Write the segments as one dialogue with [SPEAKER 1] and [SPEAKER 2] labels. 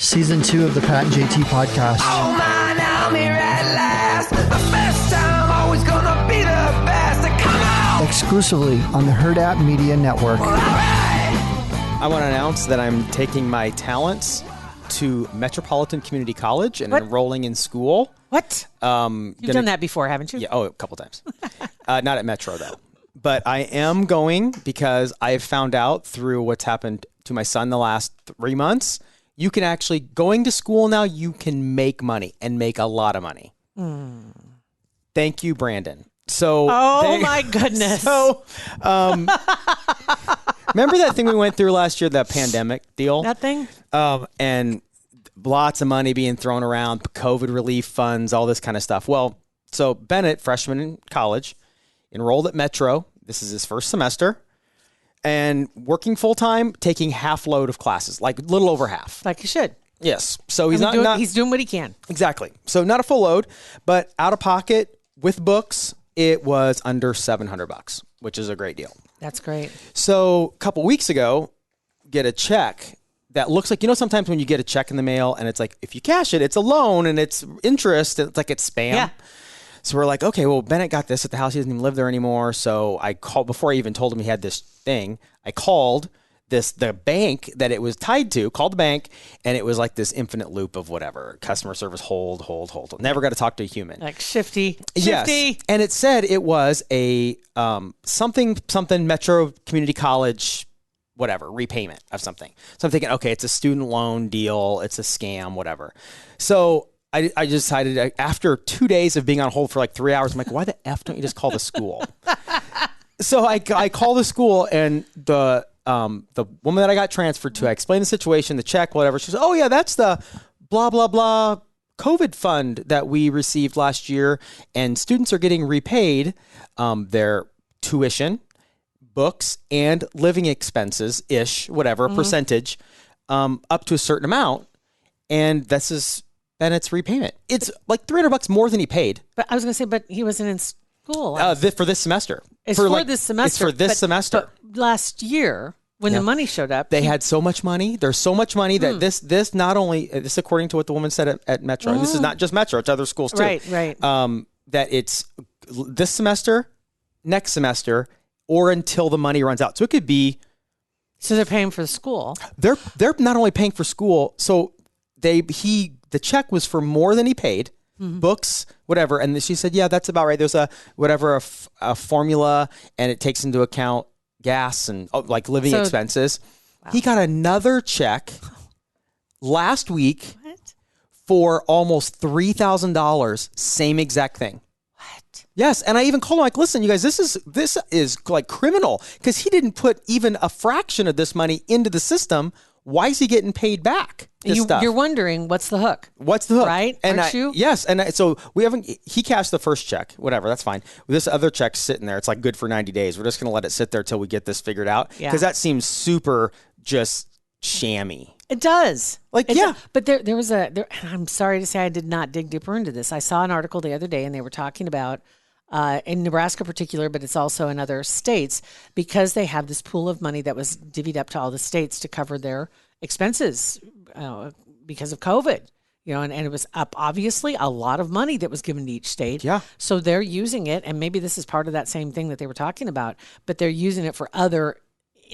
[SPEAKER 1] Season 2 of the Pat and JT podcast.
[SPEAKER 2] Oh man, I'm here at last. The best time, always gonna be the best. Come on!
[SPEAKER 1] Exclusively on the Hurrdat Media Network.
[SPEAKER 2] All right.
[SPEAKER 3] I want to announce that I'm taking my talents to Metropolitan Community College and enrolling in school.
[SPEAKER 4] What? You've done that before, haven't you?
[SPEAKER 3] Yeah, a couple times. Not at Metro, though. But I am going because I've found out through what's happened to my son the last 3 months, you can actually, going to school now, you can make money and make a lot of money. Thank you, Brandon. So,
[SPEAKER 4] my goodness.
[SPEAKER 3] So, remember that thing we went through last year, that pandemic deal?
[SPEAKER 4] That thing?
[SPEAKER 3] And lots of money being thrown around, COVID relief funds, all this kind of stuff. Well, so Bennett, freshman in college, enrolled at Metro. This is his first semester. And working full-time, taking half load of classes, like a little over half.
[SPEAKER 4] Like you should.
[SPEAKER 3] Yes. So he's
[SPEAKER 4] he's doing what he can.
[SPEAKER 3] Exactly. So not a full load, but out of pocket with books, it was under $700, which is a great deal.
[SPEAKER 4] That's great.
[SPEAKER 3] So a couple weeks ago, get a check that looks like, sometimes when you get a check in the mail and it's like, if you cash it, it's a loan and it's interest. It's like it's spam.
[SPEAKER 4] Yeah.
[SPEAKER 3] So we're like, okay, well, Bennett got this at the house. He doesn't even live there anymore. So I called, before I even told him he had this thing, I called the bank that it was tied to, called the bank, and it was like this infinite loop of whatever. Customer service, hold. Never got to talk to a human.
[SPEAKER 4] Like shifty.
[SPEAKER 3] Yes. And it said it was a something Metro Community College, whatever, repayment of something. So I'm thinking, okay, it's a student loan deal. It's a scam, whatever. So I decided after 2 days of being on hold for like 3 hours, I'm like, why the F don't you just call the school? So I call the school, and the woman that I got transferred to, I explained the situation, the check, whatever. She says, oh yeah, that's the blah, blah, blah COVID fund that we received last year, and students are getting repaid their tuition, books, and living expenses-ish, whatever, percentage, up to a certain amount. And this is Bennett's repayment. It's like $300 more than he paid.
[SPEAKER 4] But I was going to say, but he wasn't in school.
[SPEAKER 3] For this semester.
[SPEAKER 4] It's for this semester.
[SPEAKER 3] It's for this semester.
[SPEAKER 4] But last year, when the money showed up,
[SPEAKER 3] they had so much money. There's so much money that this not only, this according to what the woman said at Metro, and this is not just Metro, it's other schools too.
[SPEAKER 4] Right.
[SPEAKER 3] That it's this semester, next semester, or until the money runs out. So it could be.
[SPEAKER 4] So they're paying for the school.
[SPEAKER 3] They're not only paying for school. So the check was for more than he paid. Books, whatever. And she said, yeah, that's about right. There's a formula, and it takes into account gas and like living expenses. Wow. He got another check last week for almost $3,000. Same exact thing.
[SPEAKER 4] What?
[SPEAKER 3] Yes. And I even called him like, listen, you guys, this is like criminal, because he didn't put even a fraction of this money into the system. Why is he getting paid back?
[SPEAKER 4] You're wondering, what's the hook?
[SPEAKER 3] What's the hook?
[SPEAKER 4] Right?
[SPEAKER 3] And
[SPEAKER 4] Aren't you?
[SPEAKER 3] Yes. And so he cashed the first check, whatever, that's fine. This other check's sitting there. It's like good for 90 days. We're just going to let it sit there till we get this figured out.
[SPEAKER 4] Yeah.
[SPEAKER 3] Because that seems super just shammy.
[SPEAKER 4] It does.
[SPEAKER 3] But
[SPEAKER 4] there was I'm sorry to say I did not dig deeper into this. I saw an article the other day, and they were talking about, in Nebraska in particular, but it's also in other states, because they have this pool of money that was divvied up to all the states to cover their expenses because of COVID, and it was up, obviously, a lot of money that was given to each state.
[SPEAKER 3] Yeah.
[SPEAKER 4] So they're using it, and maybe this is part of that same thing that they were talking about, but they're using it for other,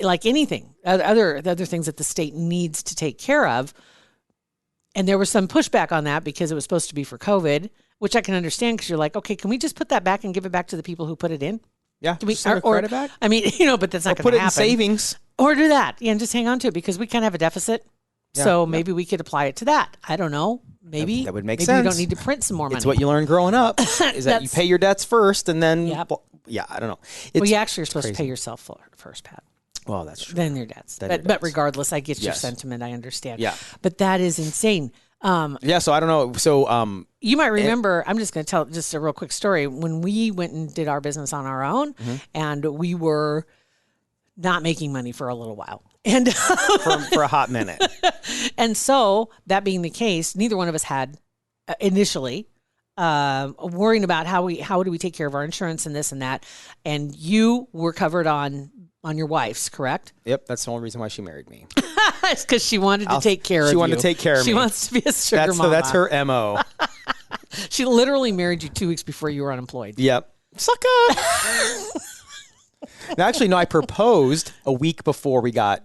[SPEAKER 4] like anything, other things that the state needs to take care of. And there was some pushback on that because it was supposed to be for COVID, which I can understand, because you're like, okay, can we just put that back and give it back to the people who put it in?
[SPEAKER 3] Yeah.
[SPEAKER 4] Do we
[SPEAKER 3] send a credit back?
[SPEAKER 4] I mean, but that's not going
[SPEAKER 3] put
[SPEAKER 4] to
[SPEAKER 3] it
[SPEAKER 4] happen.
[SPEAKER 3] in savings.
[SPEAKER 4] Or do that. Yeah, and just hang on to it, because we kind of have a deficit.
[SPEAKER 3] Yeah,
[SPEAKER 4] so maybe we could apply it to that. I don't know. Maybe
[SPEAKER 3] that would make
[SPEAKER 4] sense.
[SPEAKER 3] sense.
[SPEAKER 4] We don't need to print some more money.
[SPEAKER 3] It's what you learn growing up, is that you pay your debts first, and then, I don't know.
[SPEAKER 4] You actually are supposed to pay yourself first, Pat.
[SPEAKER 3] Well, that's true.
[SPEAKER 4] Then your debts. But regardless, I get your sentiment. I understand.
[SPEAKER 3] Yeah.
[SPEAKER 4] But that is insane.
[SPEAKER 3] So I don't know. So
[SPEAKER 4] you might remember, I'm just going to tell just a real quick story. When we went and did our business on our own, and we were not making money for a little while. And
[SPEAKER 3] for a hot minute.
[SPEAKER 4] And so that being the case, neither one of us had initially worrying about how do we take care of our insurance and this and that. And you were covered on on your wife's, correct?
[SPEAKER 3] Yep, that's the only reason why she married me.
[SPEAKER 4] It's because she wanted to take care of you.
[SPEAKER 3] She wanted to take care of me.
[SPEAKER 4] She wants to be a sugar mama.
[SPEAKER 3] That's her MO.
[SPEAKER 4] She literally married you 2 weeks before you were unemployed.
[SPEAKER 3] Yep. Sucker. No, actually, no, I proposed a week before we got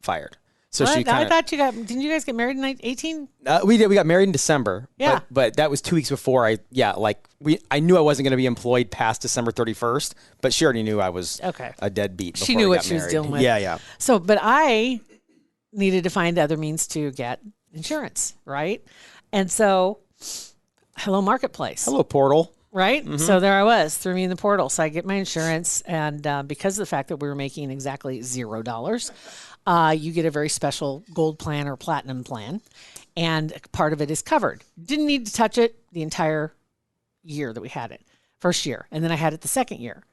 [SPEAKER 3] fired. So
[SPEAKER 4] What?
[SPEAKER 3] she kind
[SPEAKER 4] I thought you got. Didn't you guys get married in 18?
[SPEAKER 3] we did. We got married in December.
[SPEAKER 4] Yeah.
[SPEAKER 3] But that was 2 weeks before I knew I wasn't going to be employed past December 31st, but she already knew I was a deadbeat.
[SPEAKER 4] She knew what she was dealing with.
[SPEAKER 3] Yeah.
[SPEAKER 4] So, but I needed to find other means to get insurance, right? And so, hello Marketplace.
[SPEAKER 3] Hello, Portal.
[SPEAKER 4] Right? Mm-hmm. So there I was, threw me in the portal. So I get my insurance. And because of the fact that we were making exactly $0, you get a very special gold plan or platinum plan. And part of it is covered. Didn't need to touch it the entire year that we had it. First year. And then I had it the second year.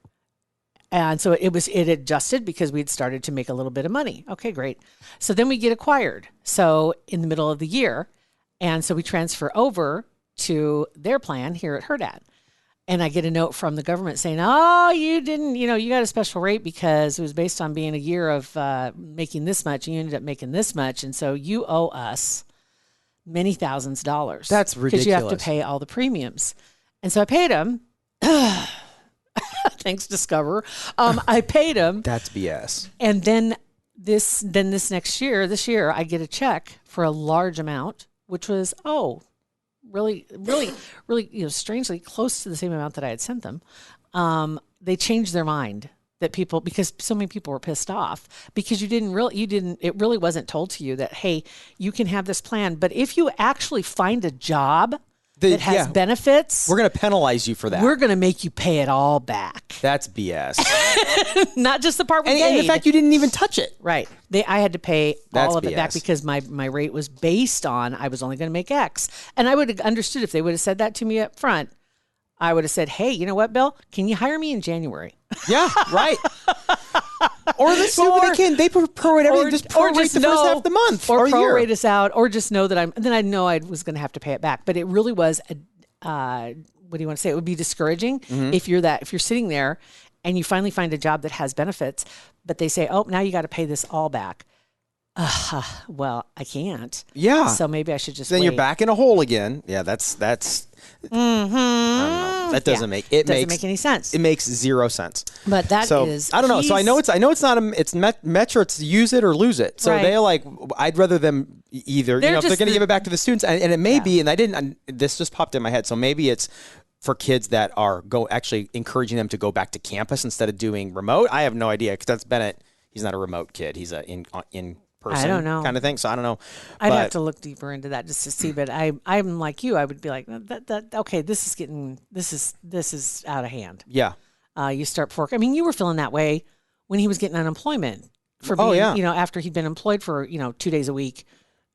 [SPEAKER 4] And so it adjusted because we'd started to make a little bit of money. Okay, great. So then we get acquired. So in the middle of the year. And so we transfer over to their plan here at Hurrdat. And I get a note from the government saying, oh, you didn't, you got a special rate because it was based on being a year of making this much. And you ended up making this much. And so you owe us many thousands of dollars.
[SPEAKER 3] That's ridiculous.
[SPEAKER 4] Because you have to pay all the premiums. And so I paid him. Thanks, Discover. I paid him.
[SPEAKER 3] That's BS.
[SPEAKER 4] And then this next year, I get a check for a large amount, which was, really, strangely close to the same amount that I had sent them. They changed their mind because so many people were pissed off because it really wasn't told to you that, hey, you can have this plan. But if you actually find a job that has benefits,
[SPEAKER 3] we're going to penalize you for that.
[SPEAKER 4] We're going to make you pay it all back.
[SPEAKER 3] That's BS.
[SPEAKER 4] Not just the part we paid.
[SPEAKER 3] And the fact you didn't even touch it.
[SPEAKER 4] Right. I had to pay all of
[SPEAKER 3] BS.
[SPEAKER 4] it back because my rate was based on I was only going to make X. And I would have understood if they would have said that to me up front. I would have said, hey, you know what, Bill? Can you hire me in January?
[SPEAKER 3] Yeah, right. Or let's do what they can. They prorate everything. Just prorate the first half of the month
[SPEAKER 4] or
[SPEAKER 3] year.
[SPEAKER 4] Prorate us out, or just know that then I know I was going to have to pay it back. But it really was what do you want to say? It would be discouraging if you're sitting there and you finally find a job that has benefits, but they say, oh, now you got to pay this all back. Well, I can't.
[SPEAKER 3] Yeah.
[SPEAKER 4] So maybe I should just
[SPEAKER 3] then
[SPEAKER 4] wait.
[SPEAKER 3] you're back in a hole again. Yeah, that's I don't know. That doesn't make
[SPEAKER 4] any sense.
[SPEAKER 3] It makes zero sense.
[SPEAKER 4] But I
[SPEAKER 3] don't know. So I know it's not it's Metro. It's use it or lose it. So they're like, I'd rather them either. If they're going to give it back to the students, and it may be, and this just popped in my head. So maybe it's for kids that are actually encouraging them to go back to campus instead of doing remote. I have no idea because that's Bennett. He's not a remote kid. He's a in person
[SPEAKER 4] I don't know.
[SPEAKER 3] kind of thing. So I don't know.
[SPEAKER 4] I'd have to look deeper into that just to see. But I'm like you. I would be like, okay, this is out of hand.
[SPEAKER 3] Yeah.
[SPEAKER 4] You start fork. I mean, you were feeling that way when he was getting unemployment for being, after he'd been employed for 2 days a week,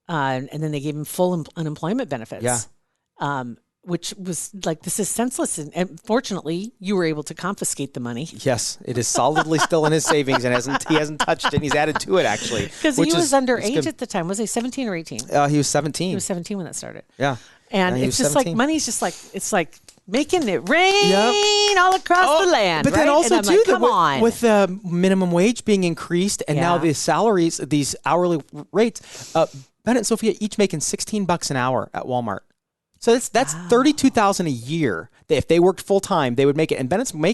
[SPEAKER 4] and then they gave him full unemployment benefits.
[SPEAKER 3] Yeah.
[SPEAKER 4] Which was like, this is senseless. And fortunately, you were able to confiscate the money.
[SPEAKER 3] Yes, it is solidly still in his savings and he hasn't touched it. And he's added to it, actually.
[SPEAKER 4] Because he was underage at the time. Was he 17 or 18?
[SPEAKER 3] He was 17.
[SPEAKER 4] He was 17 when that started.
[SPEAKER 3] Yeah.
[SPEAKER 4] And it's just 17. Like, money's just like, it's like making it rain all across the land.
[SPEAKER 3] But then also, too, with the minimum wage being increased and now the salaries, these hourly rates, Bennett and Sophia each making $16 an hour at Walmart. So that's $32,000 a year. If they worked full time, they would make it. And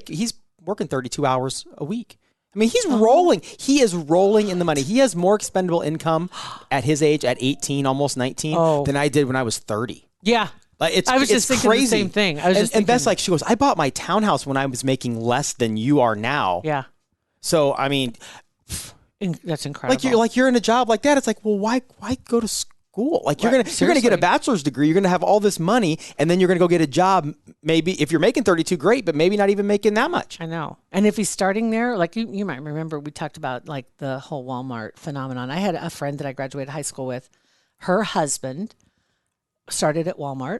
[SPEAKER 3] he's working 32 hours a week. I mean, he's rolling. He is rolling in the money. He has more expendable income at his age, at 18, almost 19, than I did when I was 30.
[SPEAKER 4] Yeah.
[SPEAKER 3] I was just thinking
[SPEAKER 4] the same thing.
[SPEAKER 3] And Beth's like, she goes, I bought my townhouse when I was making less than you are now.
[SPEAKER 4] Yeah.
[SPEAKER 3] So, I mean,
[SPEAKER 4] that's incredible.
[SPEAKER 3] Like you're in a job like that. It's like, well, why go to school? Like you're gonna get a bachelor's degree, you're gonna have all this money, and then you're gonna go get a job. Maybe if you're making 32, great, but maybe not even making that much.
[SPEAKER 4] I know. And if he's starting there, like you might remember, we talked about like the whole Walmart phenomenon. I had a friend that I graduated high school with. Her husband started at Walmart,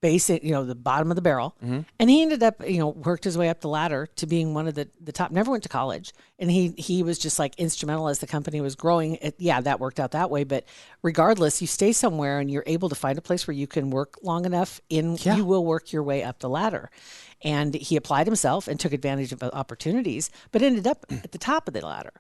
[SPEAKER 4] basic, the bottom of the barrel. And he ended up, worked his way up the ladder to being one of the top, never went to college. And he was just like instrumental as the company was growing. That worked out that way. But regardless, you stay somewhere and you're able to find a place where you can work long enough you will work your way up the ladder. And he applied himself and took advantage of opportunities, but ended up at the top of the ladder.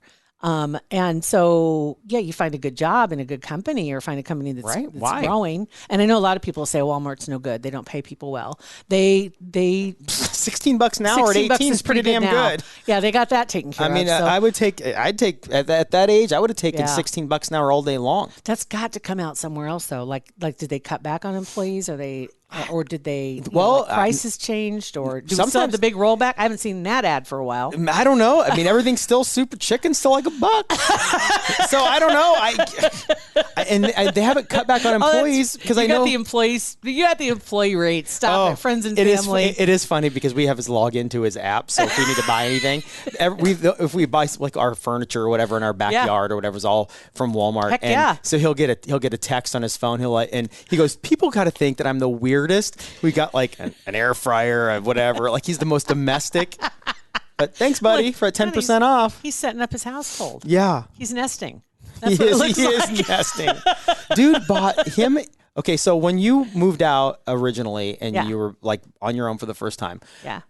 [SPEAKER 4] And so, you find a good job in a good company or find a company that's growing. And I know a lot of people say Walmart's no good. They don't pay people well. They
[SPEAKER 3] $16 an hour at 18 is pretty damn good.
[SPEAKER 4] Yeah, they got that taken care of.
[SPEAKER 3] I mean, I'd take at that age, I would have taken $16 an hour all day long.
[SPEAKER 4] That's got to come out somewhere else though. Like did they cut back on employees? Or did they? Prices changed, or do we still have the big rollback? I haven't seen that ad for a while.
[SPEAKER 3] I don't know. I mean, everything's still super. Chicken's still like $1. So I don't know. And they haven't cut back on employees because I know
[SPEAKER 4] got the employees. You got the employee rate. Stop it, friends and family.
[SPEAKER 3] It is funny because we have his log into his app. So if we need to buy anything, if we buy like our furniture or whatever in our backyard or whatever, is all from Walmart.
[SPEAKER 4] Heck yeah.
[SPEAKER 3] So he'll get a text on his phone. And he goes, people got to think that I'm the weirdest. We got like an air fryer or whatever. Like he's the most domestic. But thanks, buddy, for 10% off.
[SPEAKER 4] He's setting up his household.
[SPEAKER 3] Yeah.
[SPEAKER 4] He's nesting.
[SPEAKER 3] He is nesting. Dude bought him. Okay, so when you moved out originally and you were like on your own for the first time.
[SPEAKER 4] Yeah.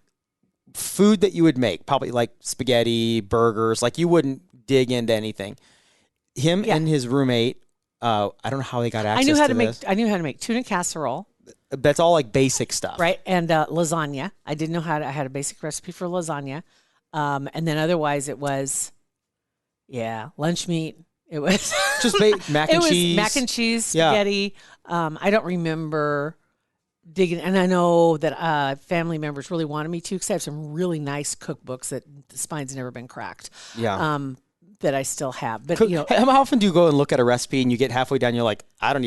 [SPEAKER 3] Food that you would make, probably like spaghetti, burgers, like you wouldn't dig into anything. Him and his roommate, I don't know how they got access to this.
[SPEAKER 4] I knew how to make tuna casserole.
[SPEAKER 3] That's all like basic stuff.
[SPEAKER 4] Right. And lasagna. I didn't know I had a basic recipe for lasagna. And then otherwise it was, lunch meat. It was
[SPEAKER 3] just mac and cheese.
[SPEAKER 4] Mac and cheese, spaghetti. I don't remember digging. And I know that family members really wanted me to because I have some really nice cookbooks that the spine's never been cracked.
[SPEAKER 3] Yeah.
[SPEAKER 4] That I still have. But
[SPEAKER 3] how often do you go and look at a recipe and you get halfway down, you're like, I don't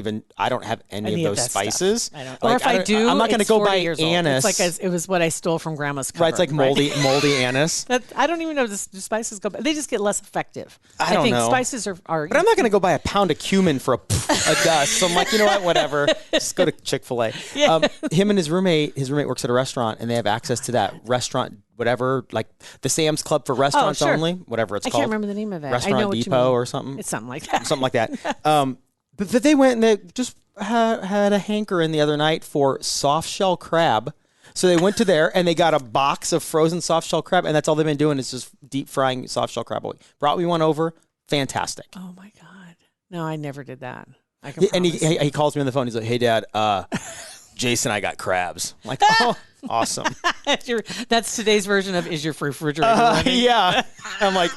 [SPEAKER 3] have any of those spices.
[SPEAKER 4] I don't.
[SPEAKER 3] Like,
[SPEAKER 4] or if I do,
[SPEAKER 3] I'm not going to go buy
[SPEAKER 4] anise.
[SPEAKER 3] anise.
[SPEAKER 4] It's like it was what I stole from Grandma's cupboard.
[SPEAKER 3] Right, it's like moldy anise.
[SPEAKER 4] I don't even know if the spices go. They just get less effective.
[SPEAKER 3] I don't
[SPEAKER 4] think
[SPEAKER 3] know.
[SPEAKER 4] Spices are.
[SPEAKER 3] But I'm not going to go buy a pound of cumin for a dust. So I'm like, you know what, whatever. Just go to Chick-fil-A. Yeah. Him and his roommate works at a restaurant and they have access to that restaurant. Whatever, like the Sam's Club for restaurants only, whatever it's called.
[SPEAKER 4] I can't remember the name of it.
[SPEAKER 3] Restaurant
[SPEAKER 4] I know what
[SPEAKER 3] Depot
[SPEAKER 4] you mean.
[SPEAKER 3] or something.
[SPEAKER 4] It's something like that.
[SPEAKER 3] Something like that. But they went and they just had a hankering the other night for soft shell crab. So they went to there and they got a box of frozen soft shell crab, and that's all they've been doing is just deep frying soft shell crab. Brought me one over. Fantastic.
[SPEAKER 4] Oh my God. No, I never did that.
[SPEAKER 3] And he calls me on the phone. He's like, hey, Dad, Jason, I got crabs. I'm like, oh, awesome.
[SPEAKER 4] That's today's version of is your refrigerator running?
[SPEAKER 3] Yeah. I'm like,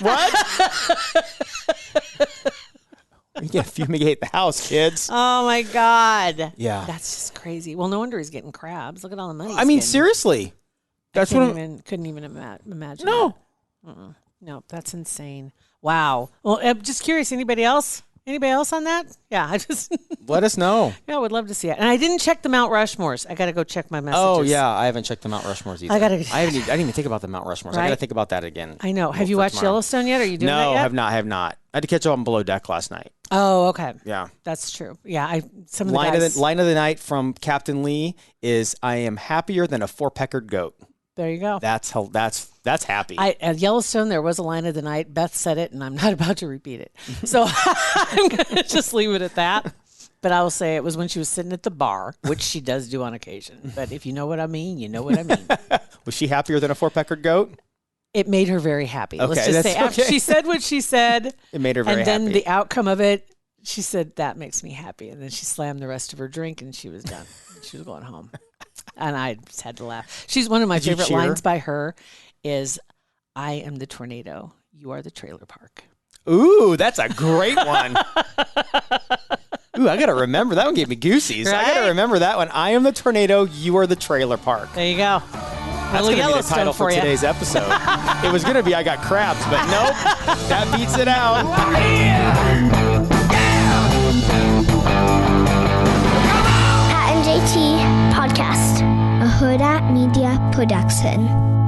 [SPEAKER 3] what? You gotta fumigate the house, kids.
[SPEAKER 4] Oh my God.
[SPEAKER 3] Yeah.
[SPEAKER 4] That's just crazy. Well, no wonder he's getting crabs. Look at all the money.
[SPEAKER 3] I mean, seriously. That's what
[SPEAKER 4] couldn't even imagine.
[SPEAKER 3] No.
[SPEAKER 4] No, that's insane. Wow. Well, I'm just curious. Anybody else? Anybody else on that? Yeah, I just
[SPEAKER 3] let us know.
[SPEAKER 4] Yeah, I would love to see it. And I didn't check the Mount Rushmores. I got to go check my messages.
[SPEAKER 3] Oh yeah, I haven't checked the Mount Rushmores either. I didn't even think about the Mount Rushmores. Right? I got to think about that again.
[SPEAKER 4] I know. Have you watched Yellowstone yet? Are you doing that yet?
[SPEAKER 3] No, I have not. I had to catch up on Below Deck last night.
[SPEAKER 4] Oh, okay.
[SPEAKER 3] Yeah,
[SPEAKER 4] that's true. Yeah, some of
[SPEAKER 3] the
[SPEAKER 4] guys...
[SPEAKER 3] line of the night from Captain Lee is, "I am happier than a four-peckered goat."
[SPEAKER 4] There you go.
[SPEAKER 3] That's happy.
[SPEAKER 4] At Yellowstone, there was a line of the night. Beth said it, and I'm not about to repeat it. So I'm going to just leave it at that. But I will say it was when she was sitting at the bar, which she does do on occasion. But if you know what I mean, you know what I mean.
[SPEAKER 3] Was she happier than a four-peckered goat?
[SPEAKER 4] It made her very happy.
[SPEAKER 3] Okay,
[SPEAKER 4] let's just say after she said what she said.
[SPEAKER 3] It made her very happy.
[SPEAKER 4] And then the outcome of it, she said, that makes me happy. And then she slammed the rest of her drink, and she was done. She was going home. And I just had to laugh. She's one of my favorite lines by her is, "I am the tornado. You are the trailer park."
[SPEAKER 3] Ooh, that's a great one. Ooh, I got to remember. That one gave me goosies. Right? I got to remember that one. I am the tornado. You are the trailer park.
[SPEAKER 4] There you go.
[SPEAKER 3] That's going to be the title for today's episode. It was going to be I Got Crabs, but nope. That beats it out.
[SPEAKER 5] Pat and JT Podcast, a Hurrdat Media Production.